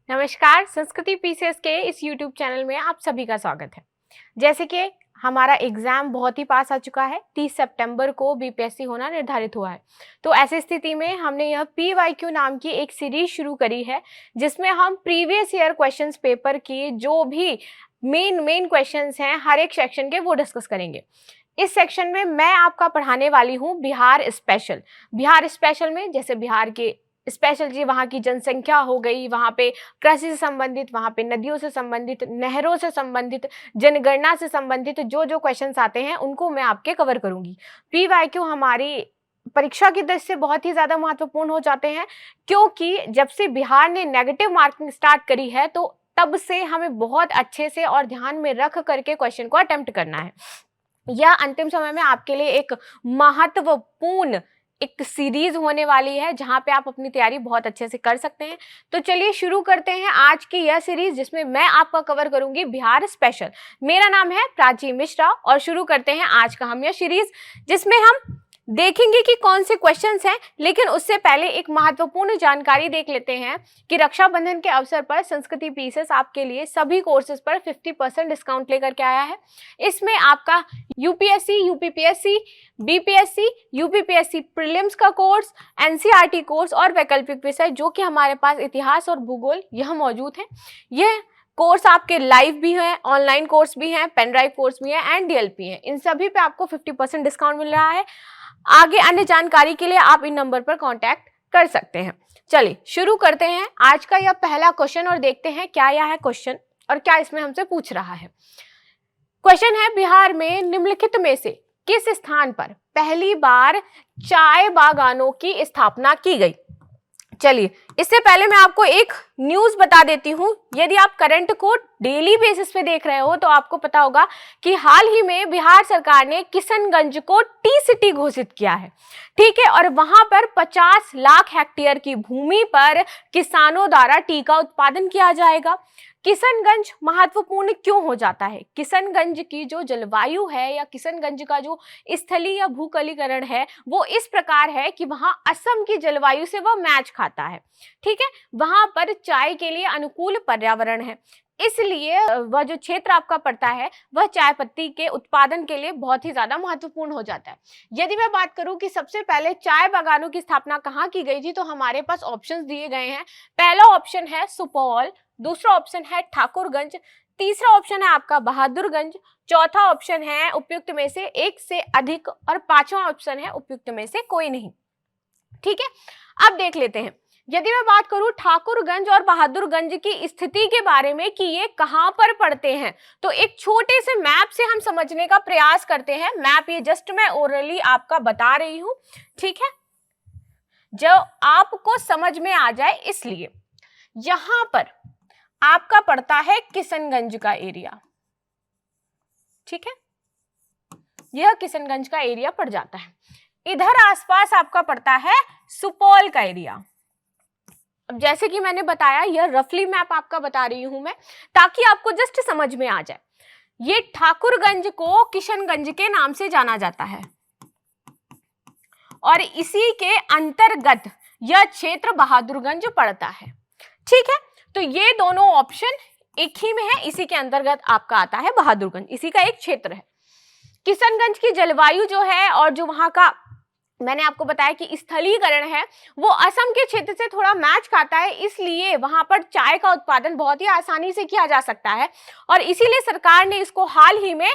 नमस्कार, संस्कृति पीसीएस के इस यूट्यूब चैनल में आप सभी का स्वागत है। जैसे कि हमारा एग्जाम बहुत ही पास आ चुका है, 30 सितंबर को बीपीएससी होना निर्धारित हुआ है। तो ऐसी स्थिति में हमने यह पीवाईक्यू नाम की एक सीरीज शुरू करी है, जिसमें हम प्रीवियस ईयर क्वेश्चंस पेपर की जो भी मेन क्वेश्चंस हैं हर एक सेक्शन के वो डिस्कस करेंगे। इस सेक्शन में मैं आपका पढ़ाने वाली हूँ बिहार स्पेशल। बिहार स्पेशल में जैसे बिहार के स्पेशल जी वहाँ की जनसंख्या हो गई, वहाँ पे कृषि से संबंधित, वहाँ पे नदियों से संबंधित, नहरों से संबंधित, जनगणना से संबंधित जो जो क्वेश्चंस आते हैं उनको मैं आपके कवर करूंगी। पीवाईक्यू हमारी परीक्षा की दृष्टि से बहुत ही ज्यादा महत्वपूर्ण हो जाते हैं, क्योंकि जब से बिहार ने नेगेटिव मार्किंग स्टार्ट करी है तो तब से हमें बहुत अच्छे से और ध्यान में रख करके क्वेश्चन को अटेम्प्ट करना है। यह अंतिम समय में आपके लिए एक महत्वपूर्ण एक सीरीज होने वाली है, जहां पे आप अपनी तैयारी बहुत अच्छे से कर सकते हैं। तो चलिए शुरू करते हैं आज की यह सीरीज, जिसमें मैं आपका कवर करूंगी बिहार स्पेशल। मेरा नाम है प्राची मिश्रा और शुरू करते हैं आज का हम यह सीरीज, जिसमें हम देखेंगे कि कौन से क्वेश्चंस हैं। लेकिन उससे पहले एक महत्वपूर्ण जानकारी देख लेते हैं कि रक्षाबंधन के अवसर पर संस्कृति पीसीएस आपके लिए सभी कोर्सेज पर 50% डिस्काउंट लेकर के आया है। इसमें आपका UPSC, UPPSC, BPSC, UPPSC prelims का कोर्स, एनसीईआरटी कोर्स और वैकल्पिक विषय जो कि हमारे पास इतिहास और भूगोल यह मौजूद है। यह कोर्स आपके लाइव भी है, ऑनलाइन कोर्स भी है, पेन ड्राइव कोर्स भी है एंड डीएलपी है। इन सभी पे आपको 50% डिस्काउंट मिल रहा है। आगे अन्य जानकारी के लिए आप इन नंबर पर कांटेक्ट कर सकते हैं। चलिए शुरू करते हैं आज का यह पहला क्वेश्चन और देखते हैं क्या यह है क्वेश्चन और क्या इसमें हमसे पूछ रहा है। क्वेश्चन है, बिहार में निम्नलिखित में से किस स्थान पर पहली बार चाय बागानों की स्थापना की गई? चलिए इससे पहले मैं आपको एक न्यूज बता देती हूँ। यदि आप करंट को डेली बेसिस पे देख रहे हो तो आपको पता होगा कि हाल ही में बिहार सरकार ने किशनगंज को टी सिटी घोषित किया है, ठीक है। और वहां पर 50 लाख हेक्टेयर की भूमि पर किसानों द्वारा टी का उत्पादन किया जाएगा। किशनगंज महत्वपूर्ण क्यों हो जाता है? किशनगंज की जो जलवायु है या किशनगंज का जो स्थलीय या भूकलीकरण है वो इस प्रकार है कि वहां असम की जलवायु से वह मैच खाता है, ठीक है। वहां पर चाय के लिए अनुकूल पर्यावरण है, इसलिए वह जो क्षेत्र आपका पड़ता है वह चाय पत्ती के उत्पादन के लिए बहुत ही ज्यादा महत्वपूर्ण हो जाता है। यदि मैं बात करूं कि सबसे पहले चाय बागानों की स्थापना कहाँ की गई थी, तो हमारे पास ऑप्शंस दिए गए हैं। पहला ऑप्शन है सुपौल, दूसरा ऑप्शन है ठाकुरगंज, तीसरा ऑप्शन है आपका बहादुरगंज, चौथा ऑप्शन है उपयुक्त में से एक से अधिक और पांचवा ऑप्शन है उपयुक्त में से कोई नहीं, ठीक है। अब देख लेते हैं, यदि मैं बात करूं ठाकुरगंज और बहादुरगंज की स्थिति के बारे में कि ये कहां पर पड़ते हैं, तो एक छोटे से मैप से हम समझने का प्रयास करते हैं। मैप ये जस्ट मैं ओरली आपका बता रही हूं, ठीक है, जो आपको समझ में आ जाए इसलिए। यहां पर आपका पड़ता है किशनगंज का एरिया, ठीक है, यह किशनगंज का एरिया पड़ जाता है। इधर आसपास आपका पड़ता है सुपौल का एरिया। अब जैसे कि मैंने बताया यह रफली मैप आपका बता रही हूं मैं, ताकि आपको जस्ट समझ में आ जाए। ये ठाकुरगंज को किशनगंज के नाम से जाना जाता है और इसी के अंतर्गत यह क्षेत्र बहादुरगंज पड़ता है, ठीक है। तो ये दोनों ऑप्शन एक ही में है, इसी के अंतर्गत आपका आता है बहादुरगंज, इसी का एक क्षेत्र है। किशनगंज की जलवायु जो है और जो वहां का मैंने आपको बताया कि स्थलीकरण है वो असम के क्षेत्र से थोड़ा मैच खाता है, इसलिए वहां पर चाय का उत्पादन बहुत ही आसानी से किया जा सकता है। और इसीलिए सरकार ने इसको हाल ही में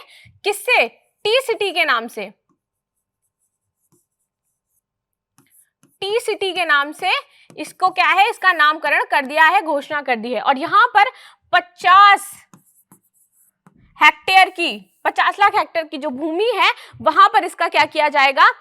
किससे, टी सिटी के नाम से, टी सिटी के नाम से इसको क्या है, इसका नामकरण कर दिया है, घोषणा कर दी है। और यहां पर 50 लाख हेक्टेयर की जो भूमि है वहां पर इसका क्या किया जाएगा,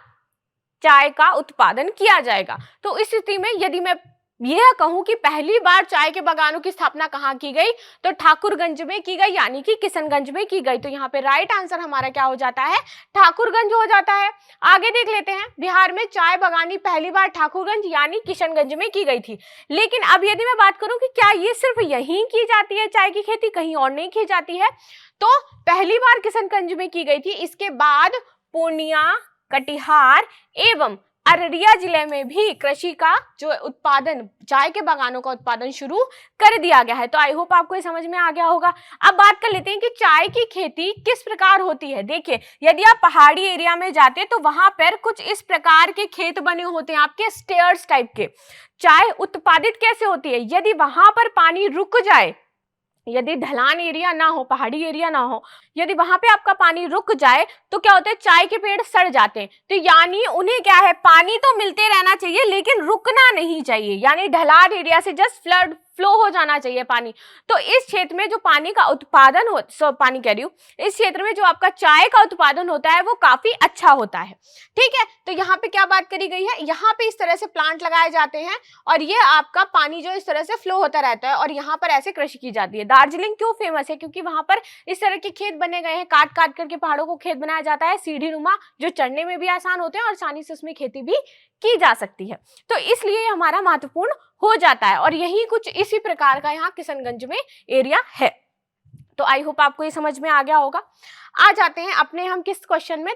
चाय का उत्पादन किया जाएगा। तो इस स्थिति में यदि मैं यह कहूं कि पहली बार चाय के बागानों की स्थापना कहां की गई, तो ठाकुरगंज में की गई, यानी कि किशनगंज में की गई। तो यहाँ पे राइट आंसर हमारा क्या हो जाता है, ठाकुरगंज हो जाता है। आगे देख लेते हैं, बिहार में चाय बागानी पहली बार ठाकुरगंज यानी किशनगंज में की गई थी। लेकिन अब यदि मैं बात करूं कि क्या ये सिर्फ यहीं की जाती है चाय की खेती, कहीं और नहीं की जाती है, तो पहली बार किशनगंज में की गई थी। इसके बाद पूर्णिया, कटिहार एवं अररिया जिले में भी कृषि का जो उत्पादन, चाय के बागानों का उत्पादन शुरू कर दिया गया है। तो आई होप आपको ये समझ में आ गया होगा। अब बात कर लेते हैं कि चाय की खेती किस प्रकार होती है। देखिए, यदि आप पहाड़ी एरिया में जाते हैं तो वहां पर कुछ इस प्रकार के खेत बने होते हैं, आपके स्टेयर्स टाइप के। चाय उत्पादित कैसे होती है, यदि वहां पर पानी रुक जाए, यदि ढलान एरिया ना हो, पहाड़ी एरिया ना हो, यदि वहां पे आपका पानी रुक जाए तो क्या होता है, चाय के पेड़ सड़ जाते हैं। तो यानी उन्हें क्या है, पानी तो मिलते रहना चाहिए लेकिन रुकना नहीं चाहिए, यानी ढलान एरिया से जस्ट फ्लो हो जाना चाहिए पानी। तो इस क्षेत्र में जो पानी का उत्पादन पानी कह रही हूँ, इस क्षेत्र में जो आपका चाय का उत्पादन होता है वो काफी अच्छा होता है। ठीक है, तो यहाँ पे क्या बात करी गई है, यहाँ पे इस तरह से प्लांट लगाए जाते हैं और ये आपका पानी जो इस तरह से फ्लो होता रहता है और यहाँ पर ऐसे कृषि की जाती है। दार्जिलिंग क्यों फेमस है, क्योंकि वहां पर इस तरह के खेत बने गए हैं, काट काट करके पहाड़ों को खेत बनाया जाता है, सीढ़ी नुमा, जो चढ़ने में भी आसान होते हैं और आसानी से उसमें खेती भी की जा सकती है। तो इसलिए हमारा महत्वपूर्ण हो जाता है और यही कुछ इसी प्रकार का यहाँ किशनगंज में एरिया है। तो आई होप आपको ये समझ में आ गया होगा। आ जाते हैं अपने हम किस क्वेश्चन में,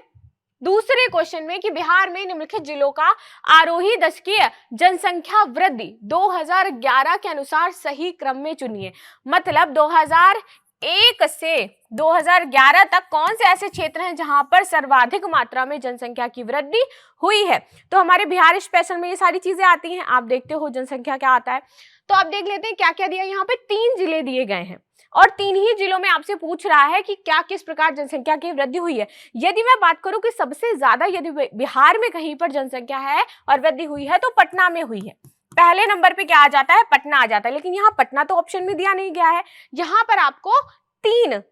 दूसरे क्वेश्चन में, कि बिहार में निम्नलिखित जिलों का आरोही दशकीय जनसंख्या वृद्धि 2011 के अनुसार सही क्रम में चुनिए। मतलब 2001 से 2011 तक कौन से ऐसे क्षेत्र हैं जहां पर सर्वाधिक मात्रा में जनसंख्या की वृद्धि हुई है। तो हमारे बिहार स्पेशल में ये सारी चीजें आती हैं, आप देखते हो जनसंख्या क्या आता है। तो आप देख लेते हैं क्या क्या दिया, यहाँ पे 3 जिले दिए गए हैं और 3 ही जिलों में आपसे पूछ रहा है कि क्या किस प्रकार जनसंख्या की वृद्धि हुई है। यदि मैं बात करूं कि सबसे ज्यादा यदि बिहार में कहीं पर जनसंख्या है और वृद्धि हुई है तो पटना में हुई है। पहले नंबर पे क्या आ जाता है, पटना आ जाता है, लेकिन यहाँ पटना तो ऑप्शन में दिया नहीं गया है। यहाँ पर आपको 3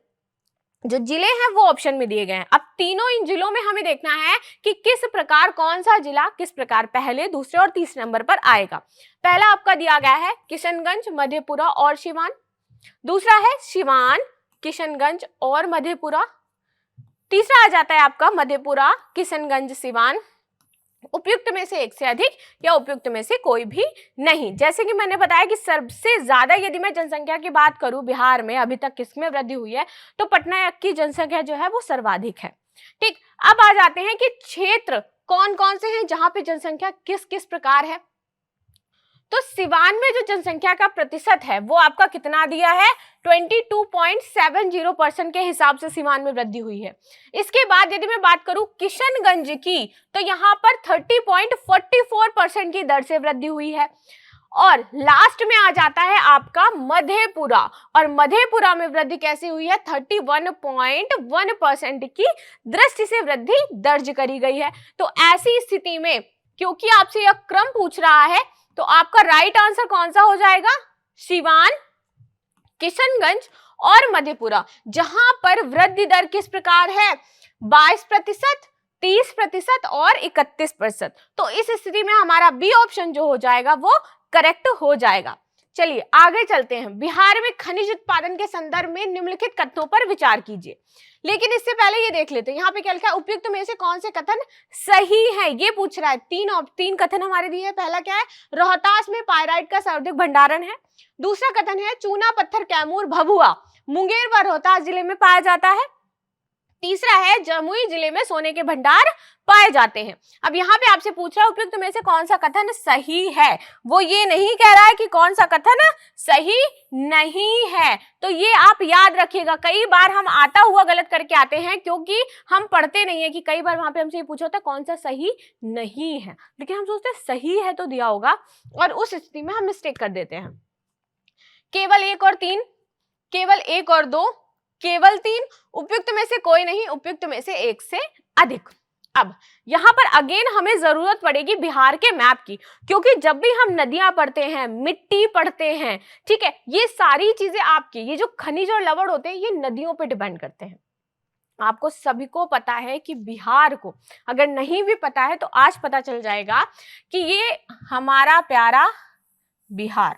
जो जिले हैं वो ऑप्शन में दिए गए हैं। अब तीनों इन जिलों में हमें देखना है कि किस प्रकार कौन सा जिला किस प्रकार पहले, दूसरे और तीसरे नंबर पर आएगा। पहला आपका दिया गया है किशनगंज, मधेपुरा और सिवान। दूसरा है सिवान, किशनगंज और मधेपुरा। तीसरा आ जाता है आपका मधेपुरा, किशनगंज, सिवान। उपयुक्त में से एक से अधिक या उपयुक्त में से कोई भी नहीं। जैसे कि मैंने बताया कि सबसे ज्यादा यदि मैं जनसंख्या की बात करूं बिहार में अभी तक किसमें वृद्धि हुई है तो पटना की जनसंख्या जो है वो सर्वाधिक है। ठीक, अब आ जाते हैं कि क्षेत्र कौन कौन से हैं जहां पे जनसंख्या किस किस प्रकार है। तो सिवान में जो जनसंख्या का प्रतिशत है वो आपका कितना दिया है, 22.70% के हिसाब से सिवान में वृद्धि हुई है। इसके बाद यदि मैं बात करूं किशनगंज की तो यहाँ पर 30.44% की दर से वृद्धि हुई है। और लास्ट में आ जाता है आपका मधेपुरा, और मधेपुरा में वृद्धि कैसी हुई है, 31.1% की दृष्टि से वृद्धि दर्ज करी गई है। तो ऐसी स्थिति में क्योंकि आपसे यह क्रम पूछ रहा है तो आपका राइट आंसर कौन सा हो जाएगा, सिवान, किशनगंज और मधेपुरा, जहां पर वृद्धि दर किस प्रकार है, 22%, 30% और 31%। तो इस स्थिति में हमारा बी ऑप्शन जो हो जाएगा वो करेक्ट हो जाएगा। चलिए आगे चलते हैं। बिहार में खनिज उत्पादन के संदर्भ में निम्नलिखित कथनों पर विचार कीजिए। लेकिन इससे पहले ये देख लेते हैं यहाँ पे क्या लिखा है, उपयुक्त में से कौन से कथन सही है, ये पूछ रहा है। 3 कथन हमारे दिए हैं। पहला क्या है, रोहतास में पायराइट का सर्वाधिक भंडारण है। दूसरा कथन है चूना पत्थर कैमूर भभुआ मुंगेर व रोहतास जिले में पाया जाता है। तीसरा है जमुई जिले में सोने के भंडार पाए जाते हैं। अब यहाँ पे आपसे पूछ रहा है उपयुक्त में से कौन सा कथन सही है, वो ये नहीं कह रहा है कि कौन सा कथन सही नहीं है। तो ये आप याद रखिएगा, कई बार हम आता हुआ गलत करके आते हैं क्योंकि हम पढ़ते नहीं है कि कई बार वहां पे हमसे ये पूछा होता है कौन सा सही नहीं है, लेकिन हम सोचते हैं सही है तो दिया होगा और उस स्थिति में हम मिस्टेक कर देते हैं। केवल 1 और 3, केवल 1 और 2, केवल 3, उपयुक्त में से कोई नहीं, उपयुक्त में से 1 से अधिक। अब यहां पर अगेन हमें जरूरत पड़ेगी बिहार के मैप की, क्योंकि जब भी हम नदियां पढ़ते हैं, मिट्टी पढ़ते हैं, ठीक है, ये सारी चीजें आपकी, ये जो खनिज और लवण होते हैं ये नदियों पे डिपेंड करते हैं। आपको सभी को पता है कि बिहार को, अगर नहीं भी पता है तो आज पता चल जाएगा कि ये हमारा प्यारा बिहार,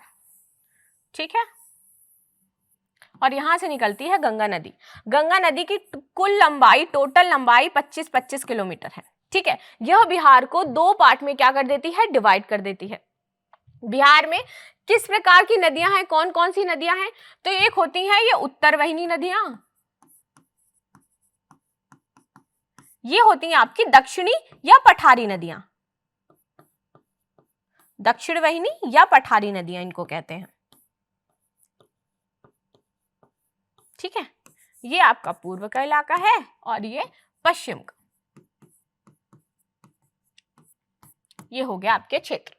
ठीक है, और यहां से निकलती है गंगा नदी। गंगा नदी की कुल लंबाई, टोटल लंबाई 25 किलोमीटर है। ठीक है, यह बिहार को 2 पार्ट में क्या कर देती है, डिवाइड कर देती है। बिहार में किस प्रकार की नदियां हैं, कौन कौन सी नदियां हैं, तो एक होती हैं ये उत्तरवाहिनी नदियां, ये होती हैं आपकी दक्षिणी या पठारी नदियां, दक्षिण वाहिनी या पठारी नदियां इनको कहते हैं। ठीक है, ये आपका पूर्व का इलाका है और ये पश्चिम का। ये हो गया आपके क्षेत्र।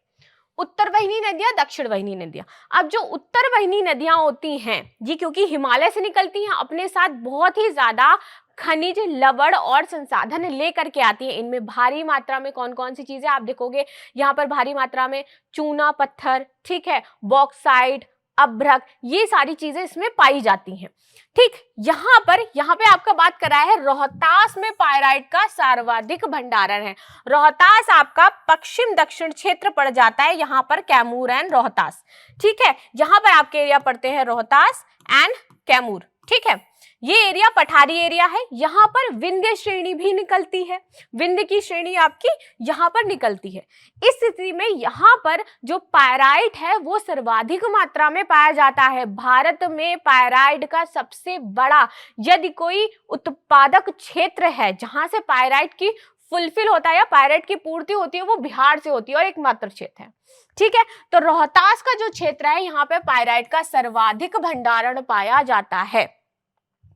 उत्तर वाहिनी नदियां, दक्षिण वाहिनी नदियां। अब जो उत्तर वाहिनी नदियां होती हैं ये क्योंकि हिमालय से निकलती हैं, अपने साथ बहुत ही ज्यादा खनिज, लवण और संसाधन लेकर के आती है। इनमें भारी मात्रा में कौन कौन सी चीजें आप देखोगे यहाँ पर, भारी मात्रा में चूना पत्थर, ठीक है, बॉक्साइट, अभ्रक, ये सारी चीजें इसमें पाई जाती हैं। ठीक, यहाँ पे आपका बात करा है रोहतास में पायराइट का सर्वाधिक भंडारण है। रोहतास आपका पश्चिम दक्षिण क्षेत्र पड़ जाता है, यहाँ पर कैमूर एंड रोहतास। ठीक है, यहाँ पर आपके एरिया पड़ते हैं रोहतास एंड कैमूर। ठीक है, ये एरिया पठारी एरिया है। यहाँ पर विंध्य श्रेणी भी निकलती है, विंध्य की श्रेणी आपकी यहाँ पर निकलती है। इस स्थिति में यहाँ पर जो पायराइट है वो सर्वाधिक मात्रा में पाया जाता है। भारत में पायराइट का सबसे बड़ा यदि कोई उत्पादक क्षेत्र है जहां से पायराइट की फुलफिल होता है या पायराइट की पूर्ति होती है, वो बिहार से होती है और एकमात्र क्षेत्र है। ठीक है, तो रोहतास का जो क्षेत्र है यहाँ पे पायराइट का सर्वाधिक भंडारण पाया जाता है।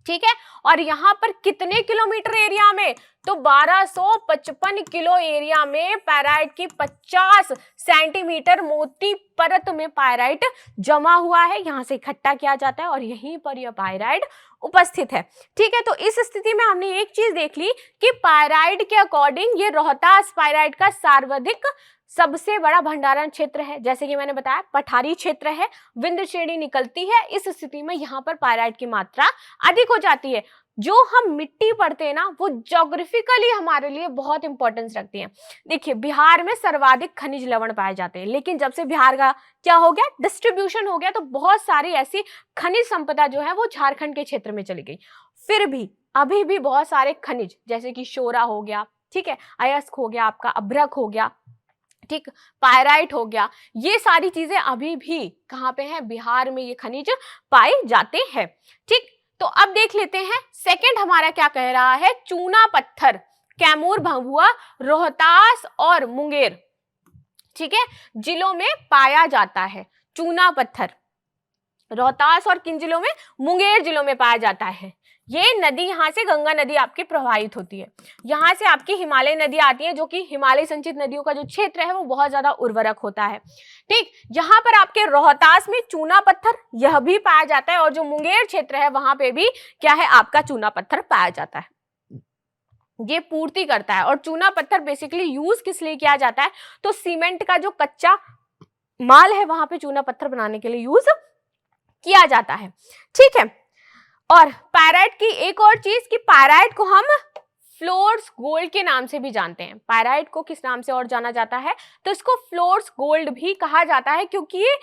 ठीक है, और यहाँ पर कितने किलोमीटर एरिया में, तो 1255 किलो एरिया में पायराइट की 50 सेंटीमीटर मोटी परत में पायराइट जमा हुआ है, यहाँ से इकट्ठा किया जाता है और यहीं पर यह पायराइट उपस्थित है। ठीक है, तो इस स्थिति में हमने एक चीज देख ली कि पायराइट के अकॉर्डिंग ये रोहतास पायराइट का सर्वाधिक सबसे बड़ा भंडारण क्षेत्र है। जैसे कि मैंने बताया पठारी क्षेत्र है, विंध्य श्रेणी निकलती है, इस स्थिति में यहाँ पर पायराइट की मात्रा अधिक हो जाती है। जो हम मिट्टी पढ़ते हैं ना वो ज्योग्राफिकली हमारे लिए बहुत इंपॉर्टेंस रखती है। देखिए बिहार में सर्वाधिक खनिज लवण पाए जाते हैं, लेकिन जब से बिहार का क्या हो गया, डिस्ट्रीब्यूशन हो गया, तो बहुत सारी ऐसी खनिज संपदा जो है वो झारखंड के क्षेत्र में चली गई। फिर भी अभी भी बहुत सारे खनिज जैसे कि शोरा हो गया, ठीक है, अयस्क हो गया, आपका अभ्रक हो गया, ठीक, पायराइट हो गया, ये सारी चीजें अभी भी कहाँ पे हैं, बिहार में ये खनिज पाए जाते हैं। ठीक, तो अब देख लेते हैं सेकंड हमारा क्या कह रहा है, चूना पत्थर कैमूर, भभुआ, रोहतास और मुंगेर, ठीक है, जिलों में पाया जाता है। चूना पत्थर रोहतास और किन जिलों में, मुंगेर जिलों में पाया जाता है। ये नदी यहाँ से गंगा नदी आपकी प्रवाहित होती है, यहाँ से आपकी हिमालय नदी आती है, जो कि हिमालय संचित नदियों का जो क्षेत्र है वो बहुत ज्यादा उर्वरक होता है। ठीक, यहाँ पर आपके रोहतास में चूना पत्थर यह भी पाया जाता है और जो मुंगेर क्षेत्र है वहां पे भी क्या है, आपका चूना पत्थर पाया जाता है, ये पूर्ति करता है। और चूना पत्थर बेसिकली यूज किस लिए किया जाता है, तो सीमेंट का जो कच्चा माल है वहां पे चूना पत्थर बनाने के लिए यूज किया जाता है। ठीक है, और पायराइट की एक और चीज कि पायराइट को हम फ्लोर्स गोल्ड के नाम से भी जानते हैं। पायराइट को किस नाम से और जाना जाता है, तो इसको फ्लोर्स गोल्ड भी कहा जाता है, क्योंकि ये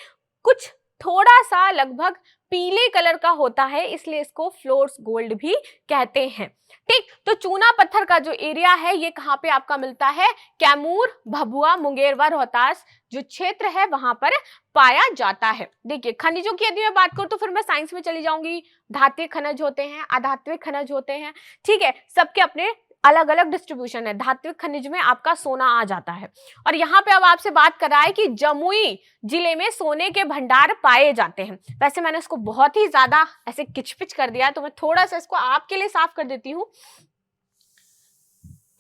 कुछ थोड़ा सा लगभग पीले कलर का होता है, इसलिए इसको फ्लोर्स गोल्ड भी कहते हैं। ठीक, तो चूना पत्थर का जो एरिया है ये कहाँ पे आपका मिलता है, कैमूर, भभुआ, मुंगेर व रोहतास जो क्षेत्र है वहां पर पाया जाता है। देखिए खनिजों की यदि मैं बात करूं तो फिर मैं साइंस में चली जाऊंगी। धात्विक खनिज होते हैं, अधात्विक खनिज होते हैं, ठीक है, सबके अपने अलग अलग डिस्ट्रीब्यूशन है। धात्विक खनिज में आपका सोना आ जाता है। और यहाँ पे अब आपसे बात कर रहा है कि जमुई जिले में सोने के भंडार पाए जाते हैं। वैसे मैंने इसको बहुत ही ज्यादा ऐसे किचपिच कर दिया, तो मैं थोड़ा सा इसको आपके लिए साफ कर देती हूँ।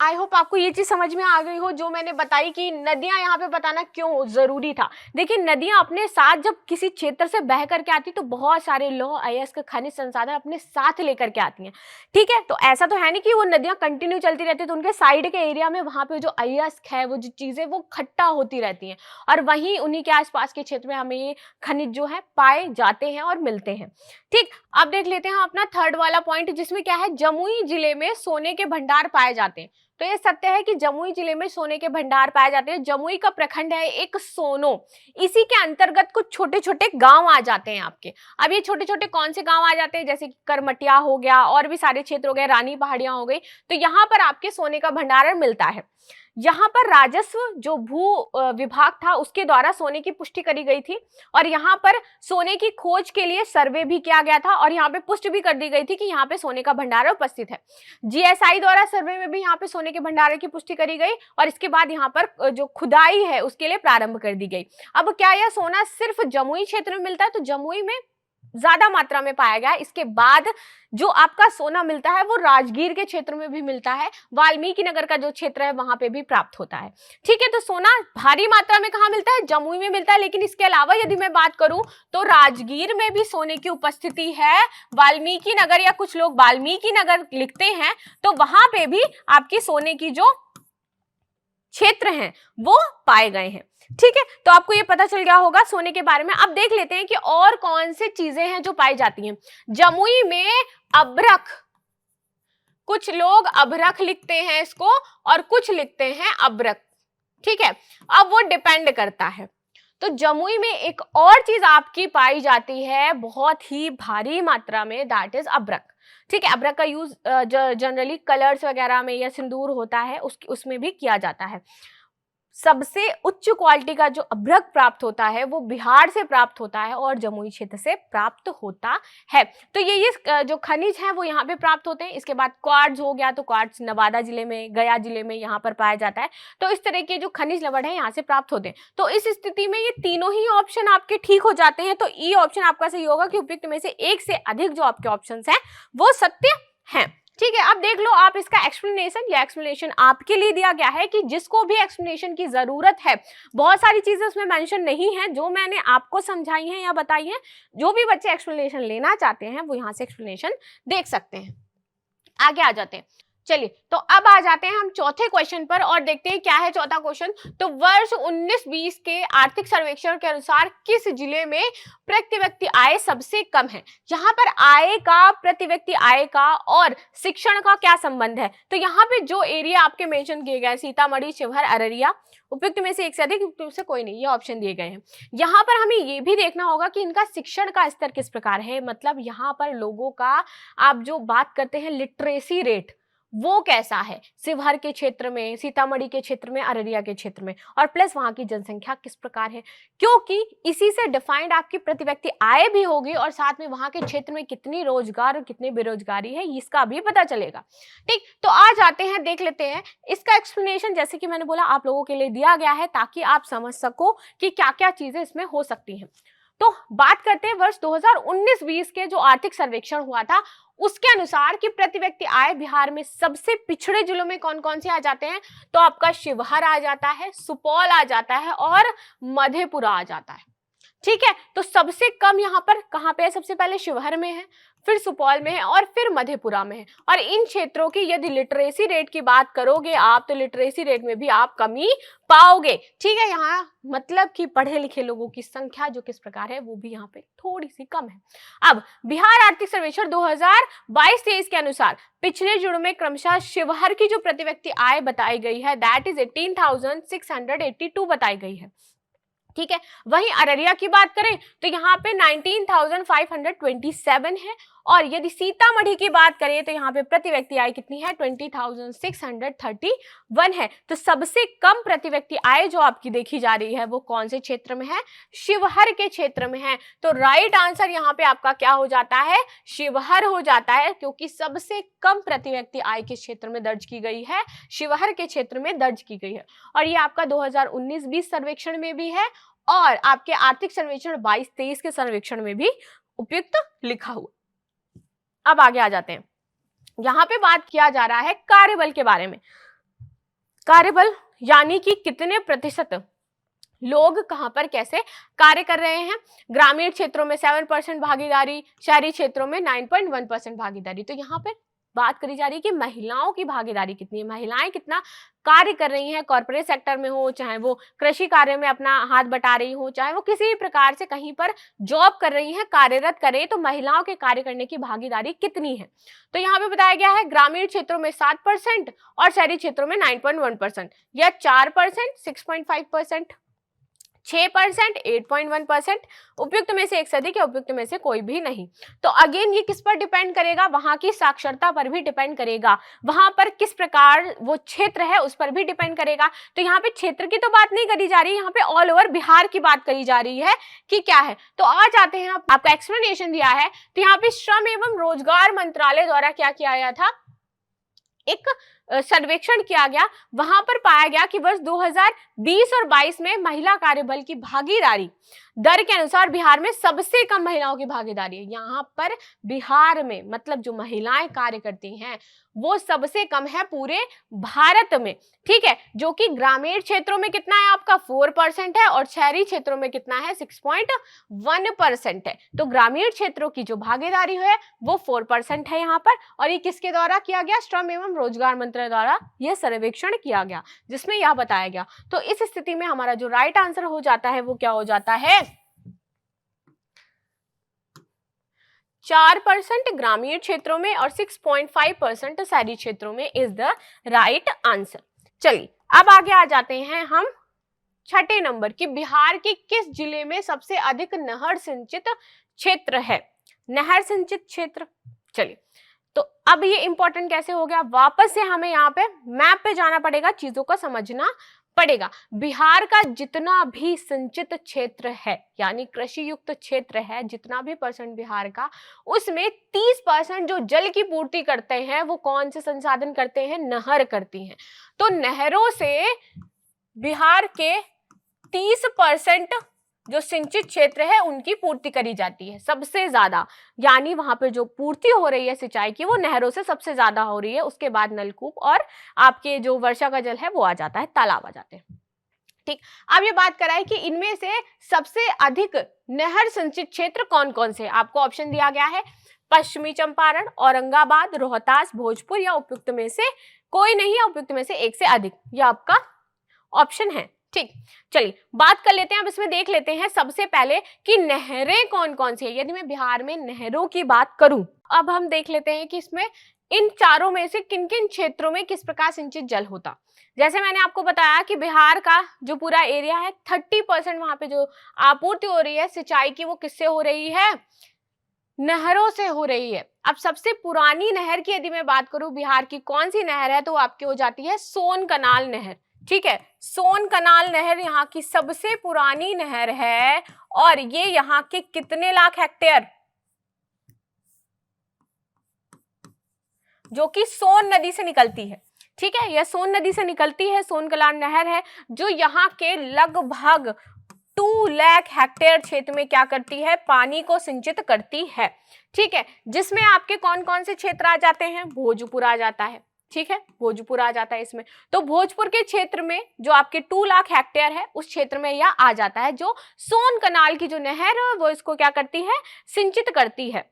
आई होप आपको ये चीज समझ में आ गई हो जो मैंने बताई कि नदियां यहाँ पे बताना क्यों जरूरी था। देखिए नदियां अपने साथ जब किसी क्षेत्र से बह करके आती तो बहुत सारे लौह अयस्क खनिज संसाधन अपने साथ लेकर के आती हैं। ठीक है, तो ऐसा तो है नहीं कि वो नदियां कंटिन्यू चलती रहती, तो उनके साइड के एरिया में वहां पे जो अयस्क है, वो जो चीजें वो खट्टा होती रहती हैं और वहीं उन्हीं के आसपास के क्षेत्र में हमें ये खनिज जो है पाए जाते हैं और मिलते हैं। ठीक, अब देख लेते हैं अपना थर्ड वाला पॉइंट, जिसमें क्या है, जमुई जिले में सोने के भंडार पाए जाते हैं। तो ये सत्य है कि जमुई जिले में सोने के भंडार पाए जाते हैं। जमुई का प्रखंड है एक सोनो, इसी के अंतर्गत कुछ छोटे छोटे गांव आ जाते हैं आपके। अब ये छोटे छोटे कौन से गांव आ जाते हैं, जैसे कि करमटिया हो गया और भी सारे क्षेत्र हो गए, रानी पहाड़ियां हो गई, तो यहाँ पर आपके सोने का भंडारण मिलता है। यहाँ पर राजस्व जो भू विभाग था उसके द्वारा सोने की पुष्टि करी गई थी और यहाँ पर सोने की खोज के लिए सर्वे भी किया गया था और यहाँ पे पुष्टि भी कर दी गई थी कि यहाँ पे सोने का भंडार उपस्थित है। जीएसआई द्वारा सर्वे में भी यहाँ पे सोने के भंडार की पुष्टि करी गई और इसके बाद यहाँ पर जो खुदाई है उसके लिए प्रारंभ कर दी गई। अब क्या यह सोना सिर्फ जमुई क्षेत्र में मिलता है? तो जमुई में ज्यादा मात्रा में पाया गया है। इसके बाद जो आपका सोना मिलता है वो राजगीर के क्षेत्र में भी मिलता है, वाल्मीकि नगर का जो क्षेत्र है वहां पे भी प्राप्त होता है। ठीक है, तो सोना भारी मात्रा में कहाँ मिलता है? जमुई में मिलता है। लेकिन इसके अलावा यदि मैं बात करूं तो राजगीर में भी सोने की उपस्थिति है। वाल्मीकि नगर या कुछ लोग वाल्मीकि नगर लिखते हैं, तो वहां पे भी आपकी सोने की जो क्षेत्र हैं वो पाए गए हैं। ठीक है, तो आपको ये पता चल गया होगा सोने के बारे में। अब देख लेते हैं कि और कौन सी चीजें हैं जो पाई जाती हैं। जमुई में अभ्रक, कुछ लोग अभ्रक लिखते हैं इसको और कुछ लिखते हैं अभ्रक। ठीक है, अब वो डिपेंड करता है। तो जमुई में एक और चीज आपकी पाई जाती है बहुत ही भारी मात्रा में, दैट इज अभ्रक। ठीक है, अभ्रक का यूज जनरली कलर्स वगैरह में या सिंदूर होता है उसमें भी किया जाता है। सबसे उच्च क्वालिटी का जो अभ्रक प्राप्त होता है वो बिहार से प्राप्त होता है और जमुई क्षेत्र से प्राप्त होता है। तो ये जो खनिज है वो यहाँ पे प्राप्त होते हैं। इसके बाद क्वार्ट्ज हो गया, तो क्वार्ट्ज नवादा जिले में, गया जिले में यहाँ पर पाया जाता है। तो इस तरह के जो खनिज लवण है यहाँ से प्राप्त होते हैं। तो इस स्थिति में ये तीनों ही ऑप्शन आपके ठीक हो जाते हैं। तो ई ऑप्शन आपका सही होगा कि उपयुक्त में से एक से अधिक जो आपके ऑप्शन हैं वो सत्य हैं। ठीक है, अब देख लो आप इसका एक्सप्लेनेशन। या एक्सप्लेनेशन आपके लिए दिया गया है कि जिसको भी एक्सप्लेनेशन की जरूरत है, बहुत सारी चीजें उसमें मेंशन नहीं है जो मैंने आपको समझाई हैं या बताई हैं। जो भी बच्चे एक्सप्लेनेशन लेना चाहते हैं वो यहाँ से एक्सप्लेनेशन देख सकते हैं। आगे आ जाते हैं। चलिए, तो अब आ जाते हैं हम चौथे क्वेश्चन पर और देखते हैं क्या है चौथा क्वेश्चन। तो वर्ष 19-20 के आर्थिक सर्वेक्षण के अनुसार किस जिले में प्रति व्यक्ति आय सबसे कम है? यहाँ पर आय का, प्रति व्यक्ति आय का और शिक्षण का क्या संबंध है? तो यहाँ पे जो एरिया आपके मेंशन किए गए, सीतामढ़ी, शिवहर, अररिया, उपयुक्त में से एक से अधिक, उपयुक्त से कोई नहीं, ये ऑप्शन दिए गए हैं। यहाँ पर हमें ये भी देखना होगा कि इनका शिक्षण का स्तर किस प्रकार है। मतलब यहाँ पर लोगों का, आप जो बात करते हैं लिटरेसी रेट, वो कैसा है शिवहर के क्षेत्र में, सीतामढ़ी के क्षेत्र में, अररिया के क्षेत्र में, और प्लस वहां की जनसंख्या किस प्रकार है, क्योंकि इसी से डिफाइंड आपकी प्रति व्यक्ति आय भी होगी और साथ में वहां के क्षेत्र में कितनी रोजगार और कितनी बेरोजगारी है इसका भी पता चलेगा। ठीक, तो आ जाते हैं, देख लेते हैं इसका एक्सप्लेनेशन। जैसे कि मैंने बोला आप लोगों के लिए दिया गया है ताकि आप समझ सको कि क्या क्या चीजें इसमें हो सकती हैं। तो बात करते हैं वर्ष 2019-20 के जो आर्थिक सर्वेक्षण हुआ था उसके अनुसार कि प्रति व्यक्ति आय बिहार में सबसे पिछड़े जिलों में कौन कौन से आ जाते हैं। तो आपका शिवहर आ जाता है, सुपौल आ जाता है और मधेपुरा आ जाता है। ठीक है, तो सबसे कम यहाँ पर कहाँ पे है? सबसे पहले शिवहर में है, फिर सुपौल में है और फिर मधेपुरा में है। और इन क्षेत्रों की यदि लिटरेसी रेट की बात करोगे आप, तो लिटरेसी रेट में भी आप कमी पाओगे। ठीक है, यहाँ मतलब कि पढ़े लिखे लोगों की संख्या जो किस प्रकार है वो भी यहाँ पे थोड़ी सी कम है। अब बिहार आर्थिक सर्वेक्षण 2022-23 के अनुसार पिछले जिलों में क्रमशः शिवहर की जो प्रति व्यक्ति आय बताई गई है दैट इज 18,682 बताई गई है। ठीक है, वहीं अररिया की बात करें तो यहाँ पे 19,527 है और यदि सीतामढ़ी की बात करें तो यहाँ पे प्रति व्यक्ति आय कितनी है? 20,631 है। तो सबसे कम प्रति व्यक्ति आय जो आपकी देखी जा रही है वो कौन से क्षेत्र में है? शिवहर के क्षेत्र में है। तो राइट आंसर यहाँ पे आपका क्या हो जाता है? शिवहर हो जाता है, क्योंकि सबसे कम प्रति व्यक्ति आय किस क्षेत्र में दर्ज की गई है? शिवहर के क्षेत्र में दर्ज की गई है। और ये आपका 2019-20 सर्वेक्षण में भी है और आपके आर्थिक सर्वेक्षण 22-23 के सर्वेक्षण में भी उपयुक्त लिखा हुआ। अब आगे आ जाते हैं, यहां पे बात किया जा रहा है कार्यबल के बारे में। कार्यबल यानी कि कितने प्रतिशत लोग कहां पर कैसे कार्य कर रहे हैं। ग्रामीण क्षेत्रों में 7% भागीदारी, शहरी क्षेत्रों में 9.1% भागीदारी। तो यहाँ पे बात करी जा रही है कि महिलाओं की भागीदारी कितनी है, महिलाएं कितना कार्य कर रही हैं, कॉर्पोरेट सेक्टर में हो, चाहे वो कृषि कार्य में अपना हाथ बटा रही हो, चाहे वो किसी भी प्रकार से कहीं पर जॉब कर रही हैं, कार्यरत करें, तो महिलाओं के कार्य करने की भागीदारी कितनी है। तो यहाँ पे बताया गया है ग्रामीण क्षेत्रों में 7% और शहरी क्षेत्रों में 9.1%, या 4%, 6.5%। 6%, 8.1%, उपयुक्त में से एक से अधिक या उपयुक्त में से कोई भी नहीं। तो अगेन ये किस पर डिपेंड करेगा, वहां की साक्षरता पर भी डिपेंड करेगा, वहां पर किस प्रकार वो क्षेत्र है उस पर भी डिपेंड करेगा। तो यहाँ पे क्षेत्र की तो बात नहीं करी जा रही, यहाँ पे ऑल ओवर बिहार की बात करी जा रही है कि क्या है। तो आज आते हैं, आपका एक्सप्लेनेशन दिया है, तो यहाँ पे श्रम एवं रोजगार मंत्रालय द्वारा क्या किया गया था, एक सर्वेक्षण किया गया। वहां पर पाया गया कि वर्ष 2020 और 22 में महिला कार्यबल की भागीदारी दर के अनुसार बिहार में सबसे कम महिलाओं की भागीदारी है। यहाँ पर बिहार में मतलब जो महिलाएं कार्य करती हैं वो सबसे कम है पूरे भारत में, ठीक है। जो कि ग्रामीण क्षेत्रों में कितना है आपका 4% है और शहरी क्षेत्रों में कितना है 6.1% है। तो ग्रामीण क्षेत्रों की जो भागीदारी है वो 4% है यहाँ पर। और ये किसके द्वारा किया गया, श्रम एवं रोजगार मंत्रालय द्वारा यह सर्वेक्षण किया गया जिसमें यह बताया गया। तो इस स्थिति में हमारा जो राइट आंसर हो जाता है वो क्या हो जाता है, 4% ग्रामीण क्षेत्रों में और 6.5% शहरी क्षेत्रों में इज द राइट आंसर। चलिए अब आगे आ जाते हैं हम छठे नंबर की, बिहार के किस जिले में सबसे अधिक नहर सिंचित क्षेत्र है, नहर सिंचित क्षेत्र। चलिए तो अब ये इंपॉर्टेंट कैसे हो गया, वापस से हमें यहाँ पे मैप पे जाना पड़ेगा, चीजों को समझना पड़ेगा। बिहार का जितना भी सिंचित क्षेत्र है यानी कृषि युक्त क्षेत्र है, जितना भी परसेंट बिहार का, उसमें 30% जो जल की पूर्ति करते हैं वो कौन से संसाधन करते हैं, नहर करती हैं। तो नहरों से बिहार के 30% जो सिंचित क्षेत्र है उनकी पूर्ति करी जाती है सबसे ज्यादा, यानी वहां पे जो पूर्ति हो रही है सिंचाई की वो नहरों से सबसे ज्यादा हो रही है। उसके बाद नलकूप और आपके जो वर्षा का जल है वो आ जाता है, तालाब आ जाते हैं, ठीक। अब ये बात कराए कि इनमें से सबसे अधिक नहर सिंचित क्षेत्र कौन कौन से, आपको ऑप्शन दिया गया है पश्चिमी चंपारण, औरंगाबाद, रोहतास, भोजपुर या उपयुक्त में से कोई नहीं है, उपयुक्त में से एक से अधिक, यह आपका ऑप्शन है, ठीक। चलिए बात कर लेते हैं, अब इसमें देख लेते हैं सबसे पहले कि नहरें कौन कौन सी है। यदि मैं बिहार में नहरों की बात करूं, अब हम देख लेते हैं कि इसमें इन चारों में से किन किन क्षेत्रों में किस प्रकार सिंचित जल होता। जैसे मैंने आपको बताया कि बिहार का जो पूरा एरिया है 30% वहां पे जो आपूर्ति हो रही है सिंचाई की वो किससे हो रही है, नहरों से हो रही है। अब सबसे पुरानी नहर की यदि मैं बात करूं बिहार की कौन सी नहर है, तो आपकी हो जाती है सोन कनाल नहर, ठीक है। सोन कनाल नहर यहाँ की सबसे पुरानी नहर है और ये यहाँ के कितने लाख हेक्टेयर, जो कि सोन नदी से निकलती है, ठीक है, यह सोन नदी से निकलती है, सोन कनाल नहर है जो यहाँ के लगभग 2 लाख हेक्टेयर क्षेत्र में क्या करती है, पानी को सिंचित करती है, ठीक है। जिसमें आपके कौन कौन से क्षेत्र आ जाते हैं, भोजपुर आ जाता है, ठीक है, भोजपुर आ जाता है इसमें। तो भोजपुर के क्षेत्र में जो आपके 2 लाख हेक्टेयर है उस क्षेत्र में यह आ जाता है, जो सोन कनाल की जो नहर है वो इसको क्या करती है, सिंचित करती है।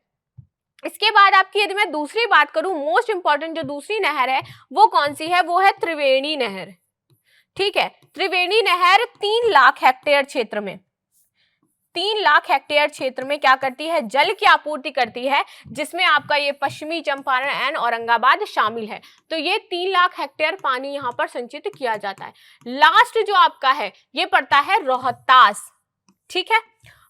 इसके बाद आपकी यदि मैं दूसरी बात करूं, मोस्ट इंपॉर्टेंट जो दूसरी नहर है वो कौन सी है, वो है त्रिवेणी नहर, ठीक है। त्रिवेणी नहर 3 लाख हेक्टेयर क्षेत्र में, 3 लाख हेक्टेयर क्षेत्र में क्या करती है, जल की आपूर्ति करती है, जिसमें आपका ये पश्चिमी चंपारण एंड औरंगाबाद शामिल है। तो ये 3 लाख हेक्टेयर पानी यहाँ पर संचित किया जाता है। लास्ट जो आपका है ये पड़ता है रोहतास, ठीक है।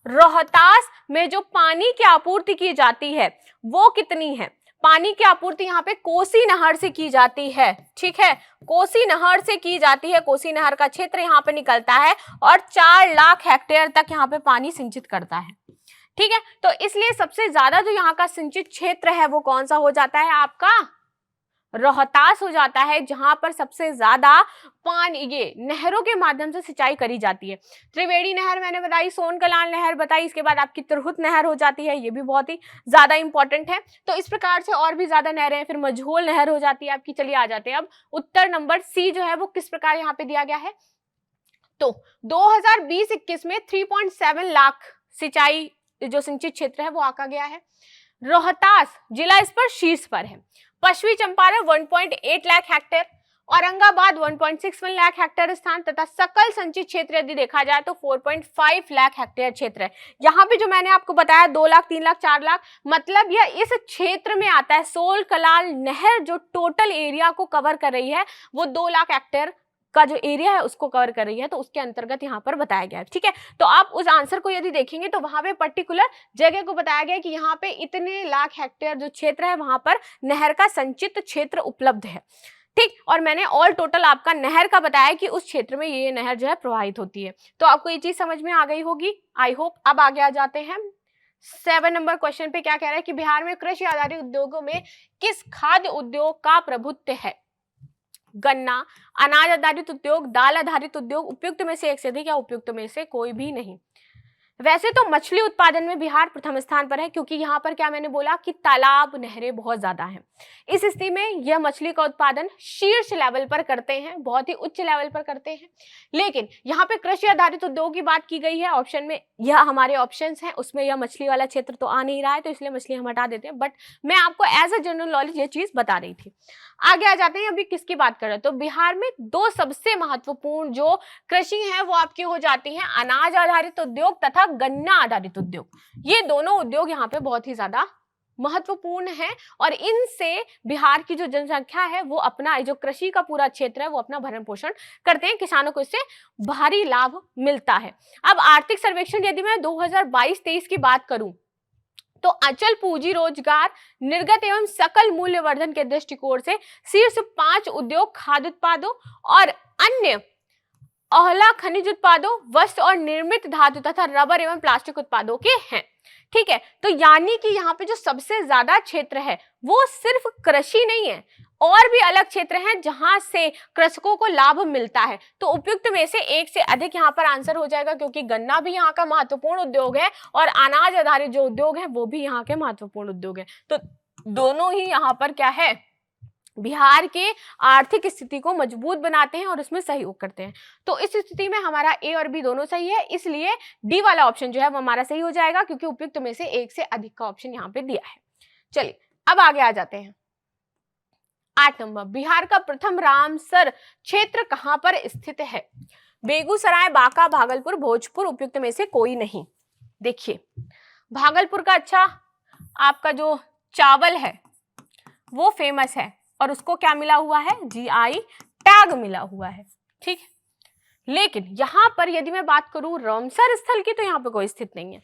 रोहतास में जो पानी की आपूर्ति की जाती है वो कितनी है, पानी की आपूर्ति यहाँ पे कोसी नहर से की जाती है, ठीक है, कोसी नहर से की जाती है। कोसी नहर का क्षेत्र यहाँ पे निकलता है और 4 लाख हेक्टेयर तक यहाँ पे पानी सिंचित करता है, ठीक है। तो इसलिए सबसे ज्यादा जो यहाँ का सिंचित क्षेत्र है वो कौन सा हो जाता है, आपका रोहतास हो जाता है, जहां पर सबसे ज्यादा पानी ये नहरों के माध्यम से सिंचाई करी जाती है। त्रिवेणी नहर मैंने बताई, सोन कनाल नहर बताई, इसके बाद आपकी तिरहुत नहर हो जाती है, ये भी बहुत ही ज्यादा इंपॉर्टेंट है। तो इस प्रकार से और भी ज्यादा नहरें हैं, फिर मझोल नहर हो जाती है आपकी। चलिए आ जाते हैं अब उत्तर नंबर सी जो है वो किस प्रकार यहाँ पे दिया गया है। तो 2020-21 में 3.7 लाख सिंचाई जो सिंचित क्षेत्र है वो आंका गया है। रोहतास जिला इस पर शीर्ष पर है, पश्चिमी चंपारण 1.8 लाख हेक्टेयर, औरंगाबाद 1.61 लाख हेक्टेयर स्थान तथा सकल संचित क्षेत्र यदि देखा जाए तो 4.5 लाख हेक्टेयर क्षेत्र है। यहाँ पे जो मैंने आपको बताया 2 लाख, 3 लाख, 4 लाख, मतलब यह इस क्षेत्र में आता है। सोन कनाल नहर जो टोटल एरिया को कवर कर रही है वो 2 लाख हेक्टेयर का जो एरिया है उसको कवर कर रही है, तो उसके अंतर्गत यहाँ पर बताया गया है। ठीक है, तो आप उस आंसर को यदि देखेंगे तो वहां पे पर्टिकुलर जगह को बताया गया है कि यहाँ पे इतने लाख हेक्टेयर जो क्षेत्र है वहां पर नहर का संचित क्षेत्र उपलब्ध है। ठीक, और मैंने ऑल टोटल आपका नहर का बताया कि उस क्षेत्र में ये नहर जो है प्रवाहित होती है। तो आपको ये चीज समझ में आ गई होगी, आई होप। अब आगे आ जाते हैं 7 नंबर क्वेश्चन पे। क्या कह रहा है कि बिहार में कृषि आधारित उद्योगों में किस खाद्य उद्योग का प्रभुत्व है? गन्ना, अनाज आधारित उद्योग, दाल आधारित उद्योग, उपयुक्त में से एक से अधिक या उपयुक्त में से कोई भी नहीं। वैसे तो मछली उत्पादन में बिहार प्रथम स्थान पर है, क्योंकि यहाँ पर क्या मैंने बोला कि तालाब नहरें बहुत ज्यादा हैं। इस स्थिति में यह मछली का उत्पादन शीर्ष लेवल पर करते हैं, बहुत ही उच्च लेवल पर करते हैं। लेकिन यहाँ पे कृषि आधारित उद्योग की बात की गई है ऑप्शन में, यह हमारे ऑप्शंस हैं, उसमें यह मछली वाला क्षेत्र तो आ नहीं रहा है, तो इसलिए मछली हम हटा देते हैं। बट मैं आपको एज अ जनरल नॉलेज ये चीज बता रही थी। आगे आ जाते हैं, अभी किसकी बात कर रहे हैं, तो बिहार में दो सबसे महत्वपूर्ण जो कृषि है वो आपकी हो जाती है अनाज आधारित उद्योग तथा गन्ना आधारित उद्योग। ये दोनों उद्योग यहाँ पे बहुत ही ज्यादा महत्वपूर्ण है, और इनसे बिहार की जो जनसंख्या है वो अपना जो कृषि का पूरा क्षेत्र है वो अपना भरण पोषण करते हैं, किसानों को इससे भारी लाभ मिलता है। अब आर्थिक सर्वेक्षण यदि मैं 2022-23 की बात करूं तो अचल पूंजी रोजगार, निर्गत एवं सकल मूल्यवर्धन के दृष्टिकोण से शीर्ष 5 उद्योग खाद्य उत्पादों और अन्य अहला खनिज उत्पादों, वस्त्र और निर्मित धातु तथा रबर एवं प्लास्टिक उत्पादों के हैं। ठीक है, तो यानी कि यहाँ पे जो सबसे ज्यादा क्षेत्र है वो सिर्फ कृषि नहीं है, और भी अलग क्षेत्र हैं जहां से कृषकों को लाभ मिलता है। तो उपयुक्त में से एक से अधिक यहाँ पर आंसर हो जाएगा, क्योंकि गन्ना भी यहाँ का महत्वपूर्ण उद्योग है और अनाज आधारित जो उद्योग है वो भी यहाँ के महत्वपूर्ण उद्योग है। तो दोनों ही यहाँ पर क्या है, बिहार के आर्थिक स्थिति को मजबूत बनाते हैं और उसमें सहयोग करते हैं। तो इस स्थिति में हमारा ए और बी दोनों सही है, इसलिए डी वाला ऑप्शन जो है वो हमारा सही हो जाएगा, क्योंकि उपयुक्त में से एक से अधिक का ऑप्शन यहाँ पे दिया है। चलिए अब आगे आ जाते हैं 8 नंबर। बिहार का प्रथम रामसर क्षेत्र कहां पर स्थित है? बेगूसराय, बांका, भागलपुर, भोजपुर, उपयुक्त में से कोई नहीं। देखिए, भागलपुर का अच्छा आपका जो चावल है वो फेमस है और उसको क्या मिला हुआ है, जीआई टैग मिला हुआ है। ठीक, लेकिन यहां पर यदि मैं बात करूं रामसर स्थल की तो यहां पे कोई स्थित नहीं है।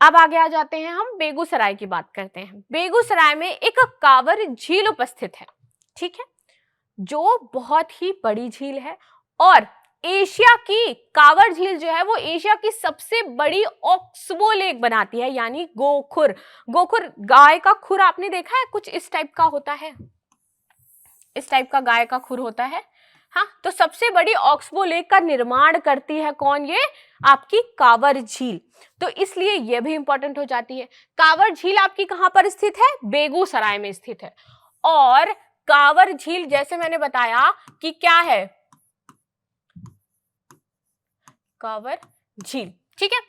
अब आगे आ जाते हैं, हम बेगूसराय की बात करते हैं। बेगूसराय में एक कांवर झील उपस्थित है। ठीक है, जो बहुत ही बड़ी झील है, और एशिया की कांवर झील जो है वो एशिया की सबसे बड़ी ऑक्सबो लेक बनाती है, यानी गोखुर। गोखुर गाय का खुर आपने देखा है, कुछ इस टाइप का होता है, इस टाइप का गाय का खुर होता है। हाँ, तो सबसे बड़ी ऑक्सबो लेक का निर्माण करती है कौन, ये आपकी कांवर झील। तो इसलिए यह भी इंपॉर्टेंट हो जाती है। कांवर झील आपकी कहां पर स्थित है, बेगूसराय में स्थित है। और कांवर झील जैसे मैंने बताया कि क्या है, कांवर झील। ठीक है,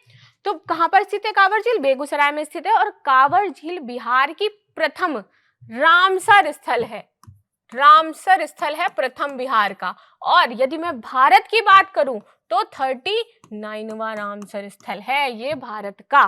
तो कहां पर स्थित है कांवर झील, बेगूसराय में स्थित है। और कांवर झील बिहार की प्रथम रामसर स्थल है, रामसर स्थल है प्रथम बिहार का। और यदि मैं भारत की बात करूं तो 39वां रामसर स्थल है ये भारत का।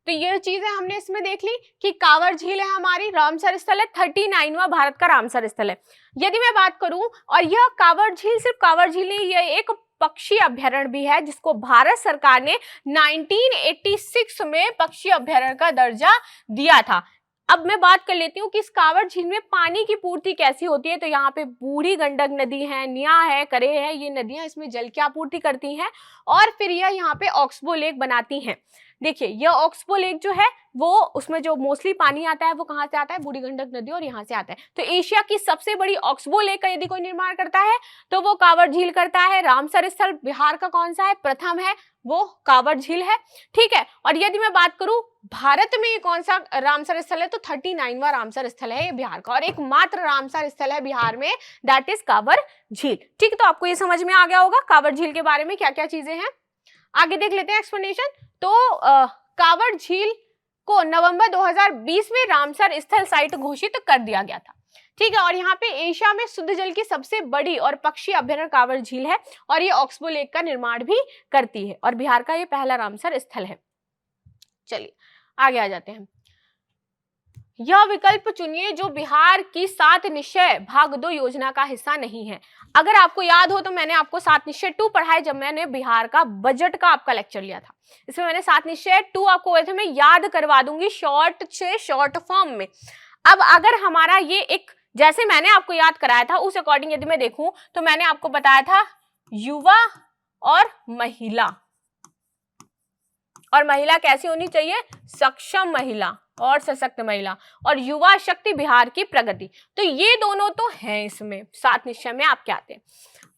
तो ये चीजें हमने इसमें देख ली कि कांवर झील है हमारी, रामसर स्थल है, 39वां भारत का रामसर स्थल है। यदि मैं बात करूं, और यह कांवर झील सिर्फ कांवर झील नहीं, यह एक पक्षी अभ्यारण्य भी है जिसको भारत सरकार ने 1986 में पक्षी अभ्यारण्य का दर्जा दिया था। अब मैं बात कर लेती हूँ कि इस कांवर झील में पानी की पूर्ति कैसी होती है। तो यहाँ पे बूढ़ी गंडक नदी है, निया है, करे है, ये नदियां इसमें जल की आपूर्ति करती हैं, और फिर यह यहाँ पे ऑक्सबो लेक बनाती हैं। देखिए, यह ऑक्सबो लेक जो है वो उसमें जो मोस्टली पानी आता है वो कहाँ से आता है, बूढ़ी गंडक नदी, और यहाँ से आता है। तो एशिया की सबसे बड़ी ऑक्सबो लेक का यदि कोई निर्माण करता है तो वो कांवर झील करता है। रामसर स्थल बिहार का कौन सा है, प्रथम है, वो कांवर झील है। ठीक है, और यदि मैं बात करूं भारत में ये कौन सा रामसर स्थल है, तो 39वां रामसर स्थल है ये बिहार का, और एकमात्र रामसर स्थल है बिहार में, दैट इज कांवर झील। ठीक है, तो आपको ये समझ में आ गया होगा कांवर झील के बारे में क्या क्या चीजें हैं। आगे देख लेते हैं एक्सप्लेनेशन। तो कांवर झील को नवंबर 2020 में रामसर स्थल साइट घोषित कर दिया गया था। ठीक है, और यहाँ पे एशिया में शुद्ध जल की सबसे बड़ी और पक्षी अभ्यारण्य कांवर झील है, और ये ऑक्सबो लेक का निर्माण भी करती है, और बिहार का ये पहला रामसर स्थल है। चलिए आगे आ जाते हैं। यह विकल्प चुनिए जो बिहार की 7 निश्चय भाग 2 योजना का हिस्सा नहीं है। अगर आपको याद हो तो मैंने आपको 7 निश्चय 2 पढ़ाए जब मैंने बिहार का बजट का आपका लेक्चर लिया था। इसमें मैंने 7 निश्चय 2 आपको बोले थे, मैं याद करवा दूंगी शॉर्ट से शॉर्ट फॉर्म में। अब अगर हमारा ये एक, जैसे मैंने आपको याद कराया था उस अकॉर्डिंग यदि मैं देखूं तो मैंने आपको बताया था युवा और महिला, और महिला कैसी होनी चाहिए, सक्षम महिला और सशक्त महिला, और युवा शक्ति बिहार की प्रगति। तो ये दोनों तो हैं इसमें 7 निश्चय में आपके आते हैं।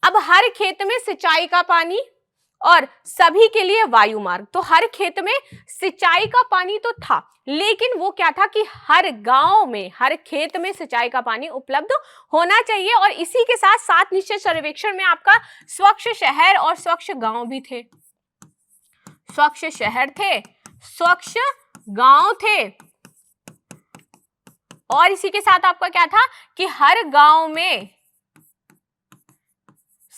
अब हर खेत में सिंचाई का पानी और सभी के लिए वायु मार्ग, तो हर खेत में सिंचाई का पानी तो था, लेकिन वो क्या था कि हर गांव में हर खेत में सिंचाई का पानी उपलब्ध होना चाहिए। और इसी के साथ 7 निश्चय सर्वेक्षण में आपका स्वच्छ शहर और स्वच्छ गांव भी थे, स्वच्छ शहर थे, स्वच्छ गांव थे, और इसी के साथ आपका क्या था कि हर गांव में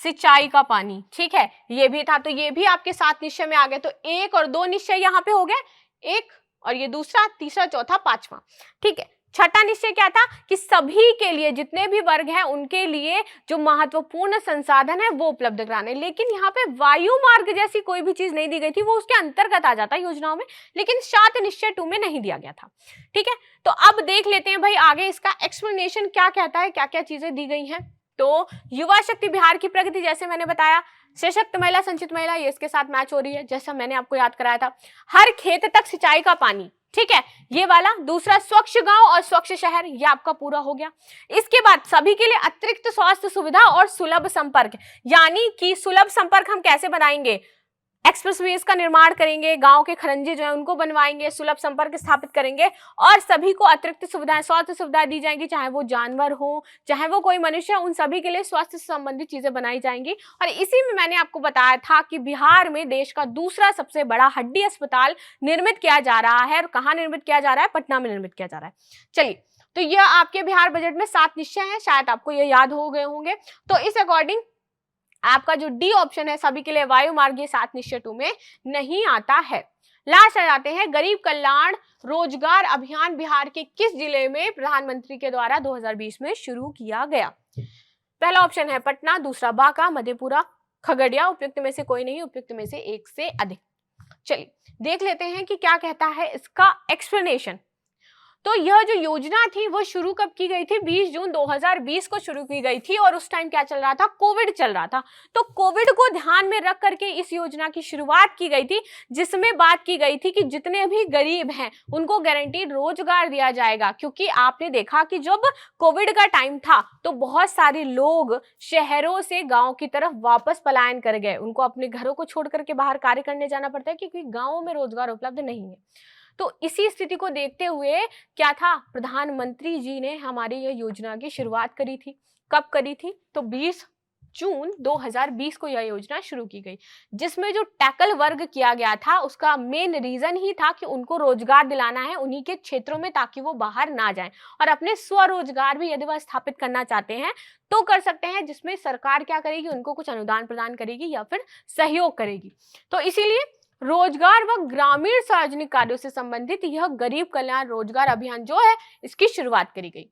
सिंचाई का पानी, ठीक है, ये भी था। तो ये भी आपके 7 निश्चय में आ गए। तो 1 और 2 निश्चय यहाँ पे हो गए, एक और ये दूसरा, तीसरा, चौथा, पांचवा, ठीक है। छठा निश्चय क्या था कि सभी के लिए, जितने भी वर्ग हैं उनके लिए जो महत्वपूर्ण संसाधन है वो उपलब्ध कराने। लेकिन यहाँ पे वायु मार्ग जैसी कोई भी चीज नहीं दी गई थी, वो उसके अंतर्गत आ जाता है योजनाओं में, लेकिन 7 निश्चय 2 में नहीं दिया गया था, ठीक है। तो अब देख लेते हैं भाई आगे इसका एक्सप्लेनेशन क्या कहता है, क्या क्या चीजें दी गई हैं। तो युवा शक्ति बिहार की प्रगति, जैसे मैंने बताया, सशक्त महिला, संचित महिला, ये इसके साथ मैच हो रही है जैसा मैंने आपको याद कराया था। हर खेत तक सिंचाई का पानी, ठीक है, ये वाला। दूसरा स्वच्छ गांव और स्वच्छ शहर, ये आपका पूरा हो गया। इसके बाद सभी के लिए अतिरिक्त स्वास्थ्य सुविधा और सुलभ संपर्क, यानी कि सुलभ संपर्क हम कैसे बनाएंगे, एक्सप्रेसवेज का निर्माण करेंगे, गांव के खरंजे जो है उनको बनवाएंगे, सुलभ संपर्क स्थापित करेंगे, और सभी को अतिरिक्त सुविधाएं, स्वास्थ्य सुविधाएं दी जाएंगी, चाहे वो जानवर हो चाहे वो कोई मनुष्य, उन सभी के लिए स्वास्थ्य से संबंधित चीजें बनाई जाएंगी। और इसी में मैंने आपको बताया था कि बिहार में देश का दूसरा सबसे बड़ा हड्डी अस्पताल निर्मित किया जा रहा है। और कहाँ निर्मित किया जा रहा है, पटना में निर्मित किया जा रहा है। चलिए, तो यह आपके बिहार बजट में 7 निश्चय है, शायद आपको ये याद हो गए होंगे। तो इस अकॉर्डिंग आपका जो डी ऑप्शन है, सभी के लिए वायु मार्ग, ये 7 निश्चय 2 में नहीं आता है। लास्ट आ जाते हैं, गरीब कल्याण रोजगार अभियान बिहार के किस जिले में प्रधानमंत्री के द्वारा 2020 में शुरू किया गया। पहला ऑप्शन है पटना, दूसरा बांका, मधेपुरा, खगड़िया, उपयुक्त में से कोई नहीं, उपयुक्त में से एक से अधिक। चलिए देख लेते हैं कि क्या कहता है इसका एक्सप्लेनेशन। तो यह जो योजना थी वो शुरू कब की गई थी, 20 जून 2020 को शुरू की गई थी, और उस टाइम क्या चल रहा था, कोविड चल रहा था। तो कोविड को ध्यान में रख करके इस योजना की शुरुआत की गई थी, जिसमें बात की गई थी कि जितने भी गरीब हैं उनको गारंटीड रोजगार दिया जाएगा। क्योंकि आपने देखा कि जब कोविड का टाइम था तो बहुत सारे लोग शहरों से गाँव की तरफ वापस पलायन कर गए, उनको अपने घरों को छोड़ करके बाहर कार्य करने जाना पड़ता है क्योंकि गाँवों में रोजगार उपलब्ध नहीं है। तो इसी स्थिति को देखते हुए क्या था, प्रधानमंत्री जी ने हमारी यह योजना की शुरुआत करी थी। कब करी थी, तो 20 जून 2020 को यह योजना शुरू की गई, जिसमें जो टैकल वर्ग किया गया था उसका मेन रीजन ही था कि उनको रोजगार दिलाना है उन्हीं के क्षेत्रों में, ताकि वो बाहर ना जाएं, और अपने स्वरोजगार भी यदि वह स्थापित करना चाहते हैं तो कर सकते हैं, जिसमें सरकार क्या करेगी, उनको कुछ अनुदान प्रदान करेगी या फिर सहयोग करेगी। तो इसीलिए रोजगार व ग्रामीण सार्वजनिक कार्यों से संबंधित यह गरीब कल्याण रोजगार अभियान जो है इसकी शुरुआत करी गई।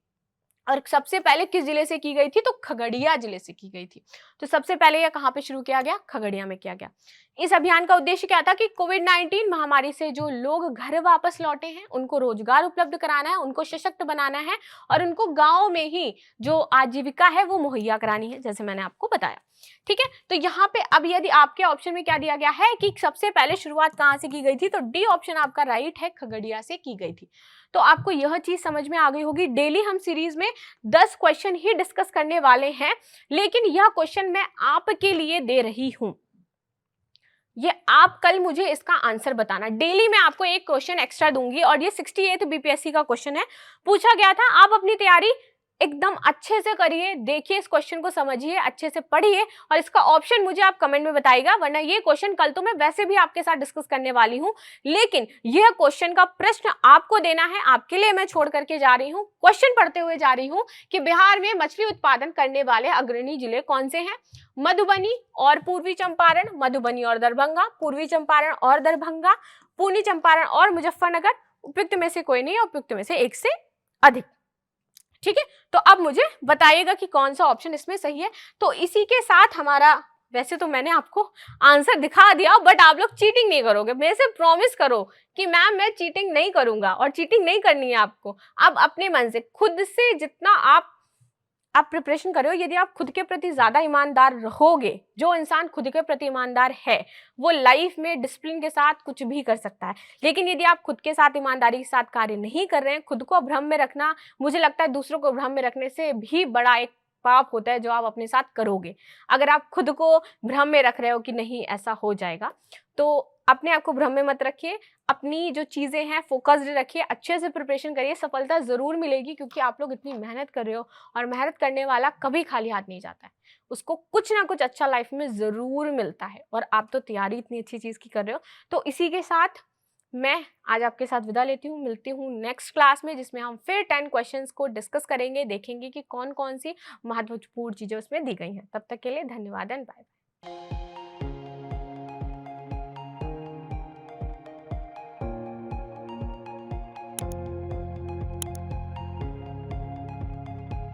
और सबसे पहले किस जिले से की गई थी, तो खगड़िया जिले से की गई थी। तो सबसे पहले यह कहाँ पे शुरू किया गया, खगड़िया में किया गया। इस अभियान का उद्देश्य क्या था कि कोविड-19 महामारी से जो लोग घर वापस लौटे हैं उनको रोजगार उपलब्ध कराना है, उनको सशक्त बनाना है, और उनको गांव में ही जो आजीविका है वो मुहैया करानी है, जैसे मैंने आपको बताया। ठीक है, तो यहाँ पे अब यदि आपके ऑप्शन में क्या दिया गया है कि सबसे पहले शुरुआत कहाँ से की गई थी, तो डी ऑप्शन आपका राइट है, खगड़िया से की गई थी। तो आपको यह चीज समझ में आ गई होगी। डेली हम सीरीज में 10 क्वेश्चन ही डिस्कस करने वाले हैं, लेकिन यह क्वेश्चन मैं आपके लिए दे रही हूं, ये आप कल मुझे इसका आंसर बताना। डेली मैं आपको एक क्वेश्चन एक्स्ट्रा दूंगी, और ये 68 बीपीएससी का क्वेश्चन है, पूछा गया था। आप अपनी तैयारी एकदम अच्छे से करिए, देखिए इस क्वेश्चन को समझिए, अच्छे से पढ़िए, और इसका ऑप्शन मुझे आप कमेंट में बताइएगा, वरना ये क्वेश्चन कल तो मैं वैसे भी आपके साथ डिस्कस करने वाली हूं, लेकिन यह क्वेश्चन का प्रश्न आपको देना है, आपके लिए मैं छोड़ करके जा रही हूं। क्वेश्चन पढ़ते हुए जा रही हूं कि बिहार में मछली उत्पादन करने वाले अग्रणी जिले कौन से हैं। मधुबनी और पूर्वी चंपारण, मधुबनी और दरभंगा, पूर्वी चंपारण और दरभंगा, पूर्वी चंपारण और मुजफ्फरनगर, उपयुक्त में से कोई नहीं, उपयुक्त में से एक से अधिक। ठीक है, तो अब मुझे बताइएगा कि कौन सा ऑप्शन इसमें सही है। तो इसी के साथ हमारा, वैसे तो मैंने आपको आंसर दिखा दिया, बट आप लोग चीटिंग नहीं करोगे, मेरे से प्रॉमिस करो कि मैम मैं चीटिंग नहीं करूंगा, और चीटिंग नहीं करनी है आपको। अब अपने मन से खुद से जितना आप प्रिपरेशन कर रहे हो, यदि आप खुद के प्रति ज्यादा ईमानदार रहोगे, जो इंसान खुद के प्रति ईमानदार है वो लाइफ में डिसिप्लिन के साथ कुछ भी कर सकता है। लेकिन यदि आप खुद के साथ ईमानदारी के साथ कार्य नहीं कर रहे हैं, खुद को भ्रम में रखना, मुझे लगता है दूसरों को भ्रम में रखने से भी बड़ा एक पाप होता है जो आप अपने साथ करोगे। अगर आप खुद को भ्रम में रख रहे हो कि नहीं ऐसा हो जाएगा, तो अपने आप को भ्रम में मत रखिए, अपनी जो चीजें हैं फोकस्ड रखिए, अच्छे से प्रिपरेशन करिए, सफलता जरूर मिलेगी, क्योंकि आप लोग इतनी मेहनत कर रहे हो, और मेहनत करने वाला कभी खाली हाथ नहीं जाता है, उसको कुछ ना कुछ अच्छा लाइफ में जरूर मिलता है। और आप तो तैयारी इतनी अच्छी चीज की कर रहे हो। तो इसी के साथ मैं आज आपके साथ विदा लेती हूँ, मिलती हूँ नेक्स्ट क्लास में, जिसमें हम फिर 10 क्वेश्चंस को डिस्कस करेंगे, देखेंगे कि कौन कौन सी महत्वपूर्ण चीजें उसमें दी गई हैं। तब तक के लिए धन्यवाद एंड बाय।